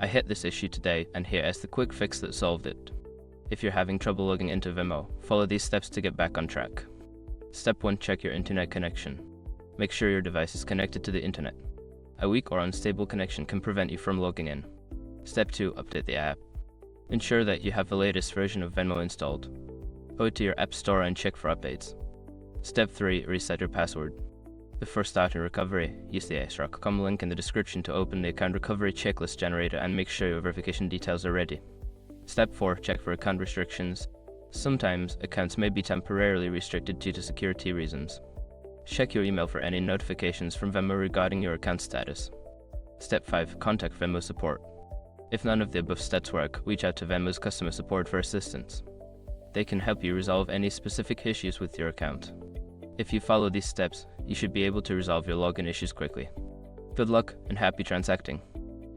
I hit this issue today, and here is the quick fix that solved it. If you're having trouble logging into Venmo, follow these steps to get back on track. Step 1. Check your internet connection. Make sure your device is connected to the internet. A weak or unstable connection can prevent you from logging in. Step 2. Update the app. Ensure that you have the latest version of Venmo installed. Go to your app store and check for updates. Step 3. Reset your password. Before starting recovery, use the xrock.com link in the description to open the account recovery checklist generator and make sure your verification details are ready. Step 4. Check for account restrictions. Sometimes, accounts may be temporarily restricted due to security reasons. Check your email for any notifications from Venmo regarding your account status. Step 5. Contact Venmo support. If none of the above steps work, reach out to Venmo's customer support for assistance. They can help you resolve any specific issues with your account. If you follow these steps, you should be able to resolve your login issues quickly. Good luck and happy transacting.